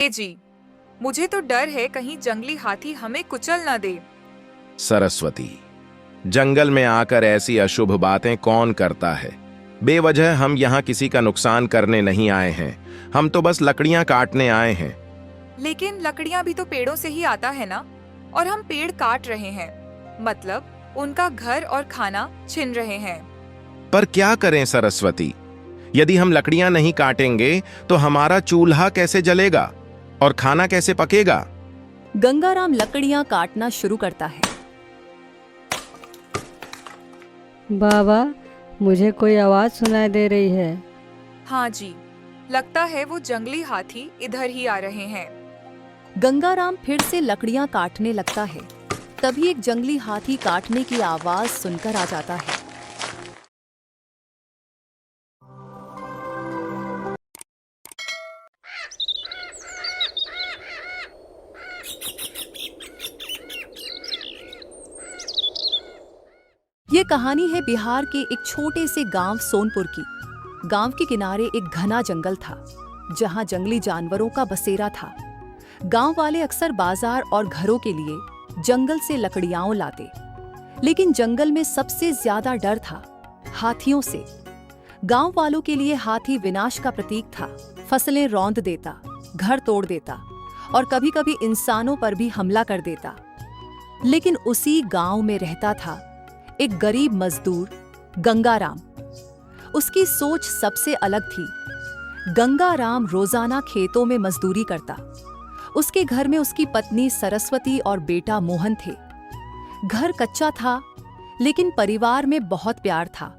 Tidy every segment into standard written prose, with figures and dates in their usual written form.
जी, मुझे तो डर है कहीं जंगली हाथी हमें कुचल ना दे। सरस्वती, जंगल में आकर ऐसी अशुभ बातें कौन करता है। बेवजह हम यहाँ किसी का नुकसान करने नहीं आए हैं। हम तो बस लकड़ियां काटने आए हैं। लेकिन लकड़ियां भी तो पेड़ों से ही आता है ना, और हम पेड़ काट रहे हैं, मतलब उनका घर और खाना छीन रहे हैं। पर क्या करें सरस्वती, यदि हम लकड़ियां नहीं काटेंगे तो हमारा चूल्हा कैसे जलेगा और खाना कैसे पकेगा। गंगाराम लकड़ियां काटना शुरू करता है। बाबा, मुझे कोई आवाज सुनाई दे रही है। हाँ जी, लगता है वो जंगली हाथी इधर ही आ रहे हैं। गंगाराम फिर से लकड़ियां काटने लगता है। तभी एक जंगली हाथी काटने की आवाज सुनकर आ जाता है। ये कहानी है बिहार के एक छोटे से गांव सोनपुर की। गांव के किनारे एक घना जंगल था, जहां जंगली जानवरों का बसेरा था। गांव वाले अक्सर बाजार और घरों के लिए जंगल से लकड़ियां लाते, लेकिन जंगल में सबसे ज्यादा डर था हाथियों से। गांव वालों के लिए हाथी विनाश का प्रतीक था। फसलें रौंद देता, घर तोड़ देता और कभी-कभी इंसानों पर भी हमला कर देता। लेकिन उसी गांव में रहता था एक गरीब मजदूर गंगाराम। उसकी सोच सबसे अलग थी। गंगाराम रोजाना खेतों में मजदूरी करता। उसके घर में उसकी पत्नी सरस्वती और बेटा मोहन थे। घर कच्चा था, लेकिन परिवार में बहुत प्यार था।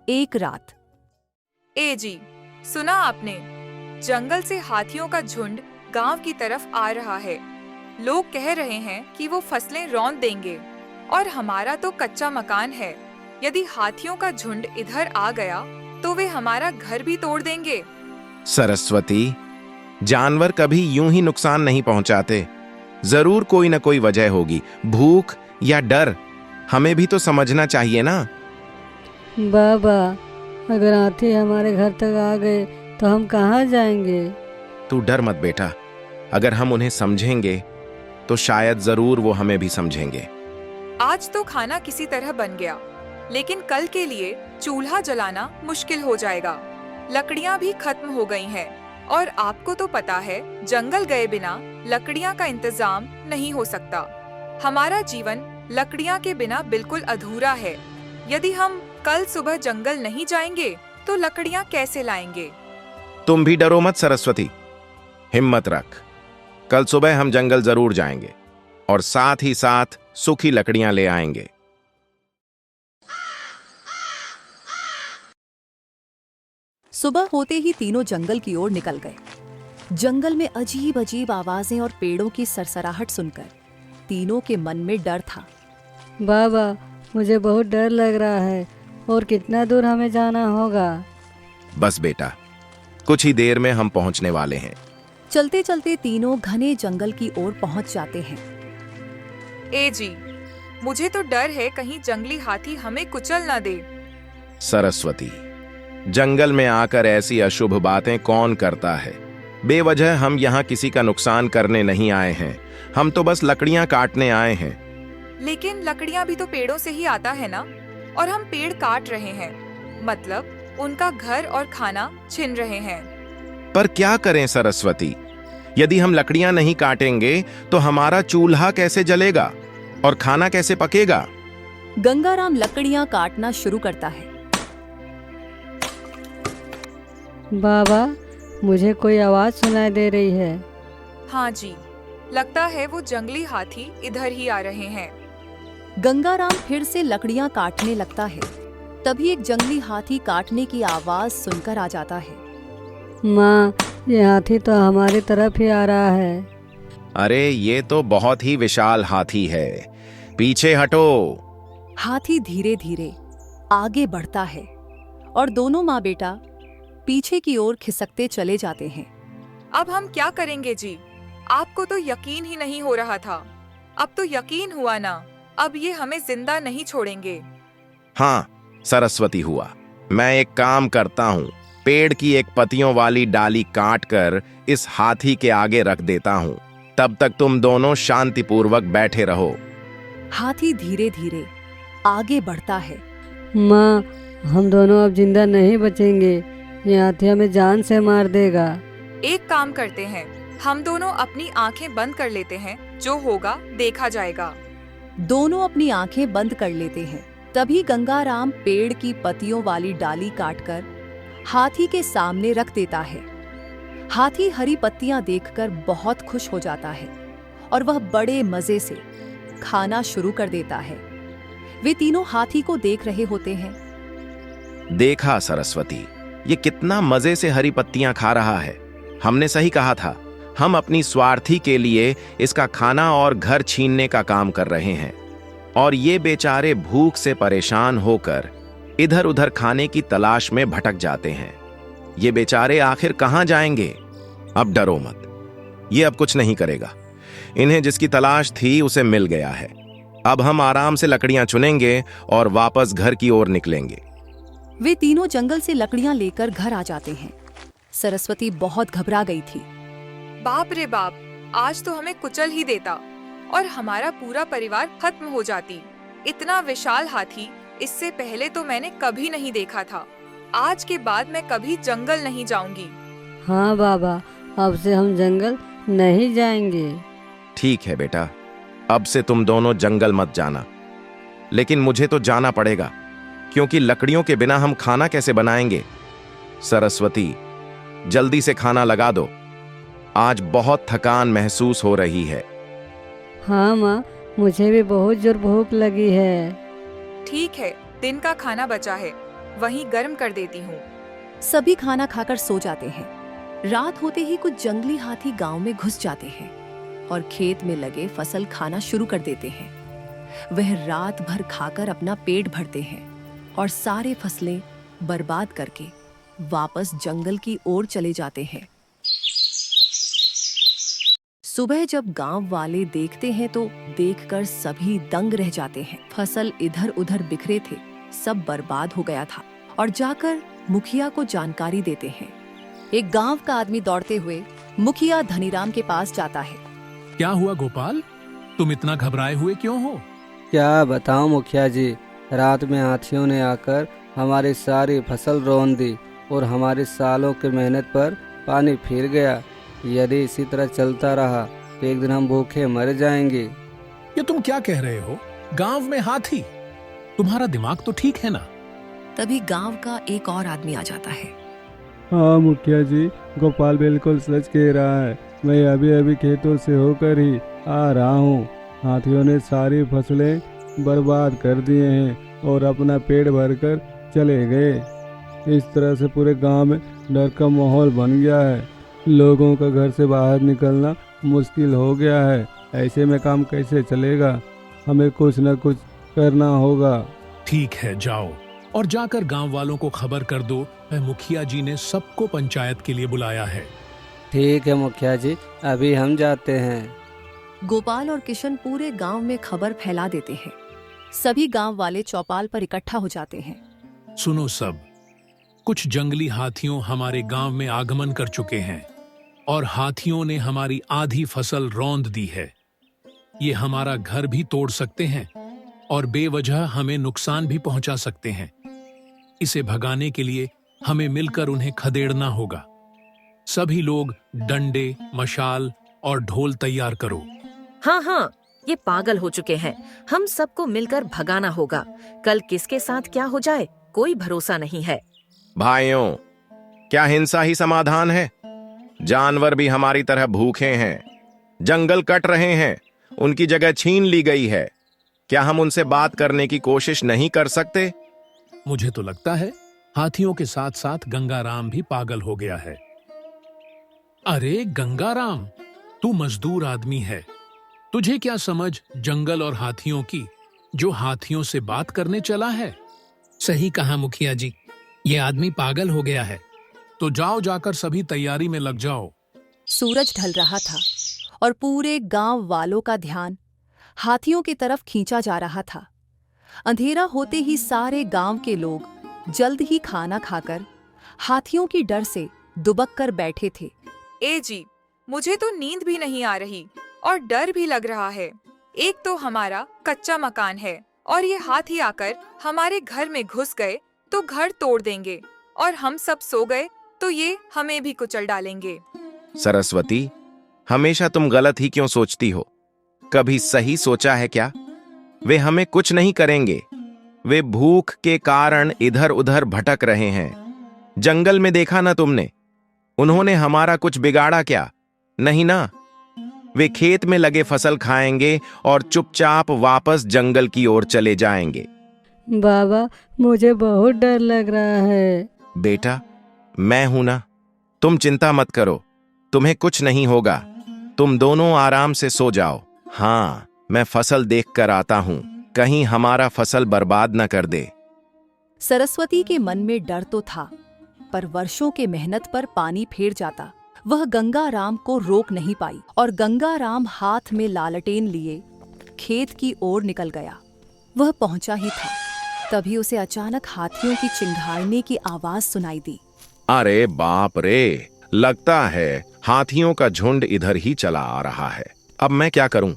एक रात, जी, सुना आपने? जंगल से हाथियों का झुंड गांव की तरफ आ रहा है। लोग कह रहे हैं कि वो फसलें रौंद देंगे, और हमारा तो कच्चा मकान है। यदि हाथियों का झुंड इधर आ गया तो वे हमारा घर भी तोड़ देंगे। सरस्वती, जानवर कभी यूं ही नुकसान नहीं पहुंचाते। जरूर कोई न कोई वजह होगी, भूख या डर। हमें भी तो समझना चाहिए ना। बाबा, अगर हाथी हमारे घर तक आ गए तो हम कहाँ जाएंगे? तू डर मत बेटा, अगर हम उन्हें समझेंगे तो शायद जरूर वो हमें भी समझेंगे। आज तो खाना किसी तरह बन गया, लेकिन कल के लिए चूल्हा जलाना मुश्किल हो जाएगा। लकड़ियां भी खत्म हो गई हैं, और आपको तो पता है जंगल गए बिना लकड़ियां का इंतजाम नहीं हो सकता। हमारा जीवन लकड़ियां के बिना बिल्कुल अधूरा है। यदि हम कल सुबह जंगल नहीं जाएंगे तो लकड़ियां कैसे लाएंगे? तुम भी डरो मत सरस्वती, हिम्मत रख। कल सुबह हम जंगल जरूर जाएंगे और साथ ही साथ सूखी लकड़ियां ले आएंगे। सुबह होते ही तीनों जंगल की ओर निकल गए। जंगल में अजीब अजीब आवाजें और पेड़ों की सरसराहट सुनकर तीनों के मन में डर था। बाबा, मुझे बहुत डर लग रहा है। और कितना दूर हमें जाना होगा? बस बेटा, कुछ ही देर में हम पहुंचने वाले हैं। चलते चलते तीनों घने जंगल की ओर पहुंच जाते हैं। जी, मुझे तो डर है कहीं जंगली हाथी हमें कुचल ना दे। सरस्वती, जंगल में आकर ऐसी अशुभ बातें कौन करता है। बेवजह हम यहाँ किसी का नुकसान करने नहीं आए हैं। हम तो बस लकड़ियां काटने आए हैं। लेकिन लकड़ियां भी तो पेड़ों से ही आता है ना, और हम पेड़ काट रहे हैं, मतलब उनका घर और खाना छीन रहे हैं। पर क्या करें सरस्वती, यदि हम लकड़ियां नहीं काटेंगे तो हमारा चूल्हा कैसे जलेगा और खाना कैसे पकेगा। गंगाराम लकड़ियां काटना शुरू करता है। बाबा, मुझे कोई आवाज सुनाई दे रही है। हाँ जी, लगता है वो जंगली हाथी इधर ही आ रहे हैं। गंगाराम फिर से लकड़ियां काटने लगता है। तभी एक जंगली हाथी काटने की आवाज सुनकर आ जाता है। माँ, ये हाथी तो हमारी तरफ ही आ रहा है। अरे ये तो बहुत ही विशाल हाथी है, पीछे हटो। हाथी धीरे धीरे आगे बढ़ता है और दोनों माँ बेटा पीछे की ओर खिसकते चले जाते हैं। अब हम क्या करेंगे जी? आपको तो यकीन ही नहीं हो रहा था, अब तो यकीन हुआ ना। अब ये हमें जिंदा नहीं छोड़ेंगे। हाँ सरस्वती, हुआ। मैं एक काम करता हूँ, पेड़ की एक पत्तियों वाली डाली काट कर इस हाथी के आगे रख देता हूं। तब तक तुम दोनों शांतिपूर्वक बैठे रहो। हाथी धीरे धीरे आगे बढ़ता है। माँ, हम दोनों अब जिंदा नहीं बचेंगे। ये हाथी हमें जान से मार देगा। एक काम करते हैं, हम दोनों अपनी आंखें बंद कर लेते हैं, जो होगा देखा जाएगा। दोनों अपनी आंखें बंद कर लेते हैं। तभी गंगाराम पेड़ की पत्तियों वाली डाली काटकर हाथी के सामने रख देता है। हाथी हरी पत्तियां देखकर बहुत खुश हो जाता है और वह बड़े मजे से खाना शुरू कर देता है। वे तीनों हाथी को देख रहे होते हैं। देखा सरस्वती, ये कितना मजे से हरी पत्तियां खा रहा है। हमने सही कहा था, हम अपनी स्वार्थी के लिए इसका खाना और घर छीनने का काम कर रहे हैं, और ये बेचारे भूख से परेशान होकर इधर उधर खाने की तलाश में भटक जाते हैं। ये बेचारे आखिर कहां जाएंगे? अब डरो मत, ये अब कुछ नहीं करेगा। इन्हें जिसकी तलाश थी उसे मिल गया है। अब हम आराम से लकड़ियां चुनेंगे और वापस घर की ओर निकलेंगे। वे तीनों जंगल से लकड़ियां लेकर घर आ जाते हैं। सरस्वती बहुत घबरा गई थी। बाप रे बाप, आज तो हमें कुचल ही देता और हमारा पूरा परिवार खत्म हो जाती। इतना विशाल हाथी इससे पहले तो मैंने कभी नहीं देखा था। आज के बाद मैं कभी जंगल नहीं जाऊंगी। हाँ बाबा, अब से हम जंगल नहीं जाएंगे। ठीक है बेटा, अब से तुम दोनों जंगल मत जाना। लेकिन मुझे तो जाना पड़ेगा, क्योंकि लकड़ियों के बिना हम खाना कैसे बनाएंगे। सरस्वती, जल्दी से खाना लगा दो, आज बहुत थकान महसूस हो रही है। हाँ माँ, मुझे भी बहुत जोर भूख लगी है। ठीक है, दिन का खाना बचा है, वहीं गर्म कर देती हूँ। सभी खाना खाकर सो जाते हैं। रात होते ही कुछ जंगली हाथी गांव में घुस जाते हैं और खेत में लगे फसल खाना शुरू कर देते हैं। वह रात भर खाकर अपना पेट भरते हैं और सारे फसलें बर्बाद करके वापस जंगल की ओर चले जाते हैं। सुबह जब गांव वाले देखते हैं तो देखकर सभी दंग रह जाते हैं। फसल इधर उधर बिखरे थे, सब बर्बाद हो गया था और जाकर मुखिया को जानकारी देते हैं। एक गांव का आदमी दौड़ते हुए मुखिया धनीराम के पास जाता है। क्या हुआ गोपाल, तुम इतना घबराए हुए क्यों हो? क्या बताऊं मुखिया जी, रात में हाथियों ने आकर हमारी सारी फसल रौंद दी और हमारी सालों की मेहनत पर पानी फिर गया। यदि इसी तरह चलता रहा तो एक दिन हम भूखे मर जाएंगे। ये तुम क्या कह रहे हो? गांव में हाथी? तुम्हारा दिमाग तो ठीक है ना? तभी गांव का एक और आदमी आ जाता है। हाँ मुखिया जी, गोपाल बिल्कुल सच कह रहा है। मैं अभी अभी खेतों से होकर ही आ रहा हूँ। हाथियों ने सारी फसलें बर्बाद कर दिए हैं और अपना पेट भरकर चले गए। इस तरह से पूरे गांव में डर का माहौल बन गया है। लोगों का घर से बाहर निकलना मुश्किल हो गया है। ऐसे में काम कैसे चलेगा? हमें कुछ न कुछ करना होगा। ठीक है, जाओ और जाकर गांव वालों को खबर कर दो, वह मुखिया जी ने सबको पंचायत के लिए बुलाया है। ठीक है मुखिया जी, अभी हम जाते हैं। गोपाल और किशन पूरे गांव में खबर फैला देते हैं। सभी गांव वाले चौपाल पर इकट्ठा हो जाते हैं। सुनो सब, कुछ जंगली हाथियों हमारे गांव में आगमन कर चुके हैं और हाथियों ने हमारी आधी फसल रौंद दी है। ये हमारा घर भी तोड़ सकते हैं और बेवजह हमें नुकसान भी पहुंचा सकते हैं। इसे भगाने के लिए हमें मिलकर उन्हें खदेड़ना होगा। सभी लोग डंडे, मशाल और ढोल तैयार करो। हाँ हाँ, ये पागल हो चुके हैं। हम सबको मिलकर भगाना होगा। कल किसके साथ क्या हो जाए कोई भरोसा नहीं है। भाइयों, क्या हिंसा ही समाधान है? जानवर भी हमारी तरह भूखे हैं, जंगल कट रहे हैं, उनकी जगह छीन ली गई है। क्या हम उनसे बात करने की कोशिश नहीं कर सकते? मुझे तो लगता है हाथियों के साथ साथ गंगाराम भी पागल हो गया है। अरे गंगाराम, तू मजदूर आदमी है, तुझे क्या समझ जंगल और हाथियों की, जो हाथियों से बात करने चला है? सही कहा मुखिया जी, ये आदमी पागल हो गया है। तो जाओ, जाकर सभी तैयारी में लग जाओ। सूरज ढल रहा था और पूरे गांव वालों का ध्यान हाथियों की तरफ खींचा जा रहा था। अंधेरा होते ही सारे गांव के लोग जल्द ही खाना खाकर हाथियों की डर से दुबक कर बैठे थे। ए जी, मुझे तो नींद भी नहीं आ रही और डर भी लग रहा है। एक तो हमारा कच्चा मकान है और ये हाथी आकर हमारे घर में घुस गए तो घर तोड़ देंगे, और हम सब सो गए तो ये हमें भी कुचल डालेंगे। सरस्वती, हमेशा तुम गलत ही क्यों सोचती हो? कभी सही सोचा है क्या? वे हमें कुछ नहीं करेंगे। वे भूख के कारण इधर उधर भटक रहे हैं। जंगल में देखा ना तुमने? उन्होंने हमारा कुछ बिगाड़ा क्या? नहीं ना। वे खेत में लगे फसल खाएंगे और चुपचाप वापस जंगल की ओर चले जाएंगे। बाबा, मुझे बहुत डर लग रहा है। बेटा, मैं हूं ना, तुम चिंता मत करो, तुम्हें कुछ नहीं होगा। तुम दोनों आराम से सो जाओ। हाँ, मैं फसल देख कर आता हूं, कहीं हमारा फसल बर्बाद न कर दे। सरस्वती के मन में डर तो था, पर वर्षों के मेहनत पर पानी फेर जाता। वह गंगाराम को रोक नहीं पाई और गंगाराम हाथ में लालटेन लिए खेत की ओर निकल गया। वह पहुंचा ही था, तभी उसे अचानक हाथियों की चिंघाड़ने की आवाज सुनाई दी। अरे बाप रे, लगता है हाथियों का झुंड इधर ही चला आ रहा है। अब मैं क्या करूं?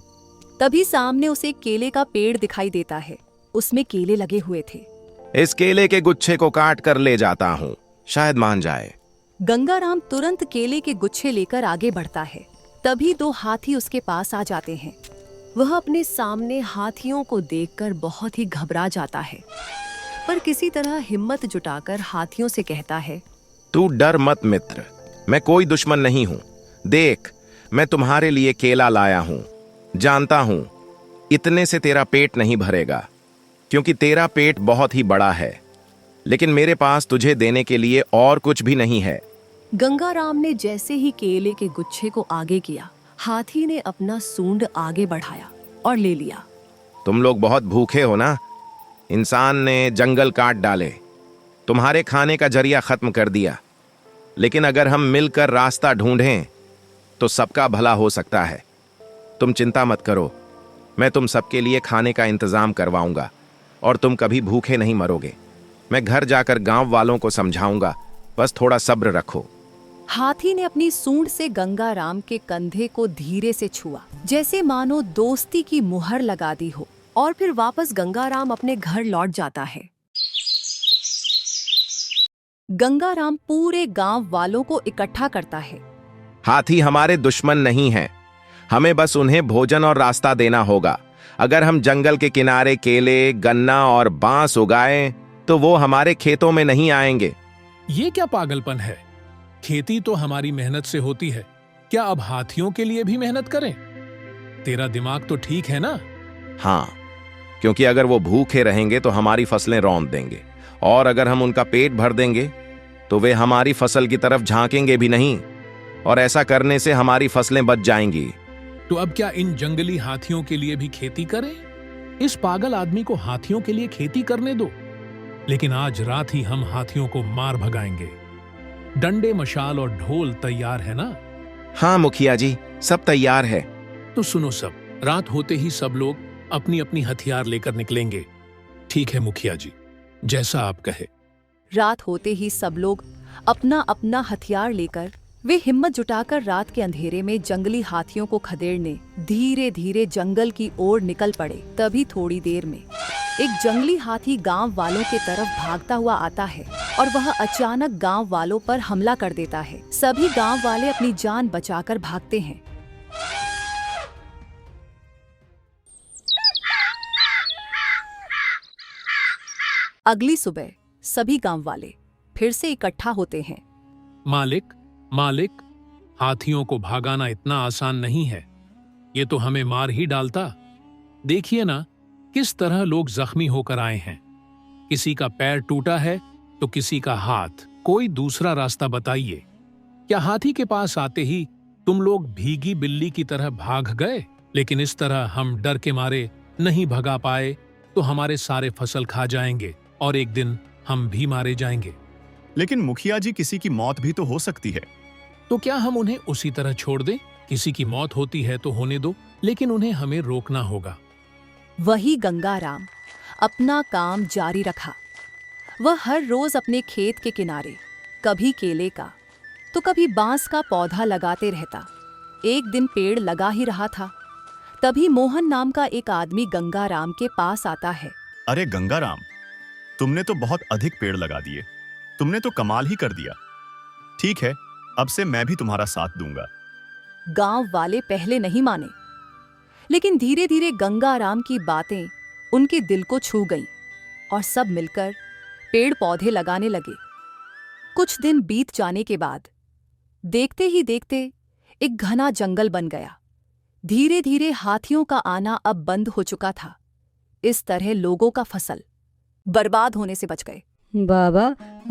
तभी सामने उसे केले का पेड़ दिखाई देता है। उसमें केले लगे हुए थे। इस केले के गुच्छे को काट कर ले जाता हूं, शायद मान जाए। गंगाराम तुरंत केले के गुच्छे लेकर आगे बढ़ता है। तभी दो हाथी उसके पास आ जाते हैं। वह अपने सामने हाथियों को देखकर बहुत ही घबरा जाता है, पर किसी तरह हिम्मत जुटाकर हाथियों से कहता है, तू डर मत मित्र, मैं कोई दुश्मन नहीं हूं। देख, मैं तुम्हारे लिए केला लाया हूं। जानता हूं इतने से तेरा पेट नहीं भरेगा, क्योंकि तेरा पेट बहुत ही बड़ा है, लेकिन मेरे पास तुझे देने के लिए और कुछ भी नहीं है। गंगाराम ने जैसे ही केले के गुच्छे को आगे किया, हाथी ने अपना सूंड आगे बढ़ाया और ले लिया। तुम लोग बहुत भूखे हो ना? इंसान ने जंगल काट डाले, तुम्हारे खाने का जरिया खत्म कर दिया। लेकिन अगर हम मिलकर रास्ता ढूंढें तो सबका भला हो सकता है। तुम चिंता मत करो, मैं तुम सबके लिए खाने का इंतजाम करवाऊंगा और तुम कभी भूखे नहीं मरोगे। मैं घर जाकर गांव वालों को समझाऊंगा, बस थोड़ा सब्र रखो। हाथी ने अपनी सूंड से गंगाराम के कंधे को धीरे से छुआ, जैसे मानो दोस्ती की मुहर लगा दी हो, और फिर वापस गंगाराम अपने घर लौट जाता है। गंगाराम पूरे गांव वालों को इकट्ठा करता है। हाथी हमारे दुश्मन नहीं हैं, हमें बस उन्हें भोजन और रास्ता देना होगा। अगर हम जंगल के किनारे केले, गन्ना और बांस उगाएं तो वो हमारे खेतों में नहीं आएंगे। ये क्या पागलपन है? खेती तो हमारी मेहनत से होती है, क्या अब हाथियों के लिए भी मेहनत करें? तेरा दिमाग तो ठीक है ना? हाँ, क्योंकि अगर वो भूखे रहेंगे तो हमारी फसलें रौंद देंगे, और अगर हम उनका पेट भर देंगे तो वे हमारी फसल की तरफ झांकेंगे भी नहीं, और ऐसा करने से हमारी फसलें बच जाएंगी। तो अब क्या इन जंगली हाथियों के लिए भी खेती करें? इस पागल आदमी को हाथियों के लिए खेती करने दो, लेकिन आज रात ही हम हाथियों को मार भगाएंगे। डंडे, मशाल और ढोल तैयार है ना? हाँ मुखिया जी, सब तैयार है। तो सुनो सब, रात होते ही सब लोग अपनी अपनी हथियार लेकर निकलेंगे। ठीक है मुखिया जी, जैसा आप कहे। रात होते ही सब लोग अपना अपना हथियार लेकर वे हिम्मत जुटाकर रात के अंधेरे में जंगली हाथियों को खदेड़ने धीरे धीरे जंगल की ओर निकल पड़े। तभी थोड़ी देर में एक जंगली हाथी गांव वालों की तरफ भागता हुआ आता है और वह अचानक गांव वालों पर हमला कर देता है। सभी गांव वाले अपनी जान बचाकर भागते हैं। अगली सुबह सभी गांव वाले फिर से इकट्ठा होते हैं। मालिक, हाथियों को भगाना इतना आसान नहीं है, ये तो हमें मार ही डालता। देखिए ना किस तरह लोग जख्मी होकर आए हैं। किसी का पैर टूटा है तो किसी का हाथ। कोई दूसरा रास्ता बताइए। क्या हाथी के पास आते ही तुम लोग भीगी बिल्ली की तरह भाग गए? लेकिन इस तरह हम डर के मारे नहीं भगा पाए तो हमारे सारे फसल खा जाएंगे और एक दिन हम भी मारे जाएंगे। लेकिन मुखिया जी, किसी की मौत भी तो हो सकती है। तो क्या हम उन्हें उसी तरह छोड़ दें? किसी की मौत होती है तो होने दो, लेकिन उन्हें हमें रोकना होगा। वही गंगाराम अपना काम जारी रखा। वह हर रोज अपने खेत के किनारे कभी केले का तो कभी बांस का पौधा लगाते रहता। एक दिन पेड़ लगा ही रहा था, तभी मोहन नाम का एक आदमी गंगाराम के पास आता है। अरे गंगाराम, तुमने तो बहुत अधिक पेड़ लगा दिए। तुमने तो कमाल ही कर दिया। ठीक है, अब से मैं भी तुम्हारा साथ दूंगा। गांव वाले पहले नहीं माने, लेकिन धीरे धीरे गंगाराम की बातें उनके दिल को छू गईं और सब मिलकर पेड़ पौधे लगाने लगे। कुछ दिन बीत जाने के बाद देखते ही देखते एक घना जंगल बन गया। धीरे धीरे हाथियों का आना अब बंद हो चुका था। इस तरह लोगों का फसल बर्बाद होने से बच गए। बाबा,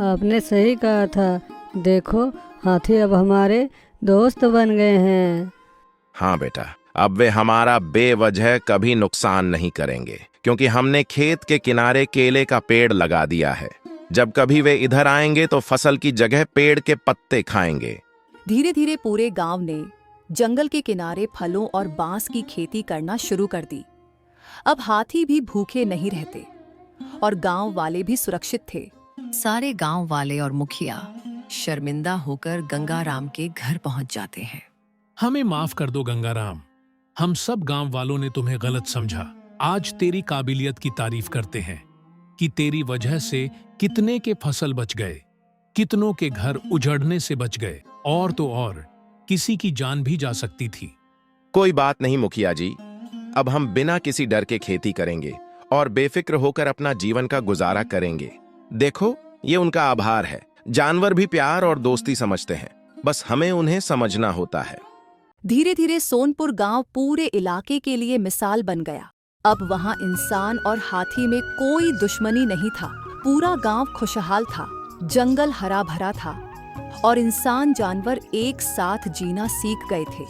आपने सही कहा था। देखो, हाथी अब हमारे दोस्त बन गए हैं। हाँ बेटा, अब वे हमारा बेवजह कभी नुकसान नहीं करेंगे, क्योंकि हमने खेत के किनारे केले का पेड़ लगा दिया है। जब कभी वे इधर आएंगे तो फसल की जगह पेड़ के पत्ते खाएंगे। धीरे धीरे पूरे गांव ने जंगल के किनारे फलों और बांस की खेती करना शुरू कर दी। अब हाथी भी भूखे नहीं रहते और गांव वाले भी सुरक्षित थे। सारे गांव वाले और मुखिया शर्मिंदा होकर गंगाराम के घर पहुंच जाते हैं। हमें माफ कर दो गंगाराम, हम सब गांव वालों ने तुम्हें गलत समझा। आज तेरी काबिलियत की तारीफ करते हैं कि तेरी वजह से कितने के फसल बच गए, कितनों के घर उजड़ने से बच गए, और तो और किसी की जान भी जा सकती थी। कोई बात नहीं मुखिया जी, अब हम बिना किसी डर के खेती करेंगे और बेफिक्र होकर अपना जीवन का गुजारा करेंगे। देखो, ये उनका आभार है। जानवर भी प्यार और दोस्ती समझते हैं, बस हमें उन्हें समझना होता है। धीरे धीरे सोनपुर गांव पूरे इलाके के लिए मिसाल बन गया। अब वहां इंसान और हाथी में कोई दुश्मनी नहीं था। पूरा गांव खुशहाल था, जंगल हरा भरा था और इंसान जानवर एक साथ जीना सीख गए थे।